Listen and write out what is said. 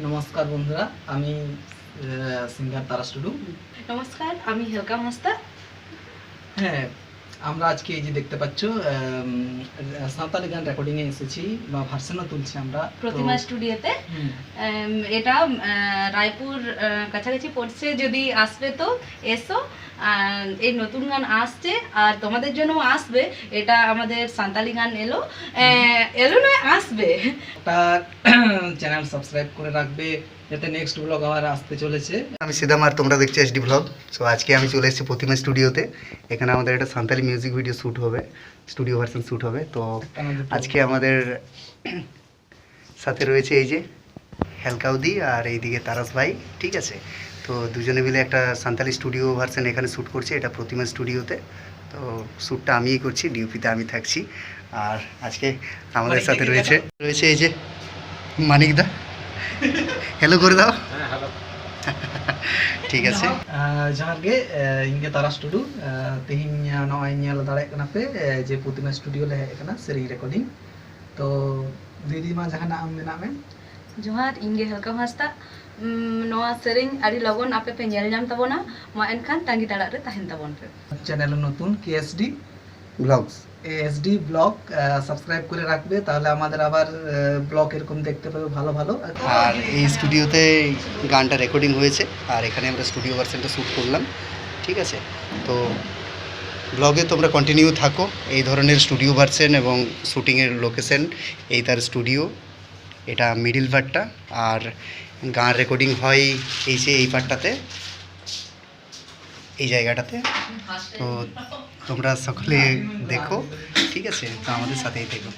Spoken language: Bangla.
নমস্কার বন্ধুরা, আমি সিঙ্গার তারাস টুডু। নমস্কার, আমি হেলকা হাঁসদা। হ্যাঁ, আমরা আজকে এই যে দেখতে পাচ্ছ সাঁওতালি গান রেকর্ডিং এ এসেছি বা ভার্সনও তুলছি আমরা প্রতিমা স্টুডিওতে। এটা রায়পুর কাছাকাছি পড়ছে, যদি আসবে তো এসো। এই নতুন গান আসছে আর তোমাদের জন্য আসবে। এটা আমাদের সাঁওতালি গান এলো নয়, আসবে। একটা চ্যানেল সাবস্ক্রাইব করে রাখবে যাতে নেক্সট ব্লগ আবার আসতে চলেছে। আমি সিদাম আর তোমরা দেখছো এসডি ব্লগ। সো আজকে আমি চলে এসেছি প্রতিমা স্টুডিওতে। এখানে আমাদের একটা সাঁওতালি মিউজিক ভিডিও শ্যুট হবে, স্টুডিও ভার্সন শ্যুট হবে। তো আজকে আমাদের সাথে রয়েছে এই যে হেলকাউদি আর এইদিকে তারাস ভাই, ঠিক আছে। তো দুজনে মিলে একটা সাঁওতালি স্টুডিও ভার্সন এখানে শ্যুট করছে, এটা প্রতিমা স্টুডিওতে। তো শ্যুটটা আমিই করছি, ডিউপিতে আমি থাকছি। আর আজকে আমাদের সাথে রয়েছে এই যে মানিকদা, হ্যালো করে দাও। ঠিক আছে, ᱡᱚᱦᱟᱨ ᱜᱮ, ᱤᱧ ᱜᱮ ᱛᱟᱨᱟᱥ ᱴᱩᱰᱩ᱾ ᱛᱮᱦᱮᱧ ᱱᱚᱜᱼᱚᱭ ᱧᱮᱞ ᱫᱟᱲᱮᱭᱟᱜ ᱠᱟᱱᱟ ᱯᱮ ᱡᱮ ᱯᱨᱚᱛᱤᱢᱟ ᱥᱴᱩᱰᱤᱭᱳ ᱞᱮ ᱦᱮᱡ ᱟᱠᱟᱱᱟ ᱥᱮᱨᱮᱧ ᱨᱮᱠᱚᱨᱰᱤᱝ᱾ ᱛᱚ ᱫᱤᱫᱤ ᱢᱟ ᱡᱟᱦᱟᱱᱟᱜ ᱟᱢ ᱢᱮᱱᱟᱜ ᱢᱮ? ᱡᱚᱦᱟᱨ, ᱤᱧ ᱜᱮ ᱦᱮᱞᱠᱟ ᱦᱟᱸᱥᱫᱟ᱾ ᱱᱚᱣᱟ ᱥᱮᱨᱮᱧ ᱟᱹᱰᱤ ᱞᱚᱜᱚᱱ ᱟᱯᱮ ᱯᱮ ᱧᱮᱞ ᱧᱟᱢ ᱛᱟᱵᱚᱱᱟ, ᱢᱟ ᱮᱱᱠᱷᱟᱱ ᱛᱟᱺᱜᱤ ᱛᱟᱲᱟᱜ ᱨᱮ ᱛᱟᱦᱮᱱ ᱛᱟᱵᱚᱱ ᱯᱮ। চ্যানেল নতুন কেএসডি ব্লগস এসডি ব্লগ সাবস্ক্রাইব করে রাখবে, তাহলে আমাদের আবার ব্লগ এরকম দেখতে পাবে ভালো ভালো। আর এই স্টুডিওতে গানটা রেকর্ডিং হয়েছে আর এখানে আমরা স্টুডিও ভার্সনটা শ্যুট করলাম, ঠিক আছে। তো ব্লগে তোমরা কন্টিনিউ থাকো। এই ধরনের স্টুডিও ভার্সন এবং শ্যুটিংয়ের লোকেশন এই তার স্টুডিও, এটা মিডিল পার্টটা। আর গান রেকর্ডিং হয় এই পার্টটাতে, এই জায়গাটাতে। তো তোমরা সকলে দেখো, ঠিক আছে, তো আমাদের সাথেই থেকো।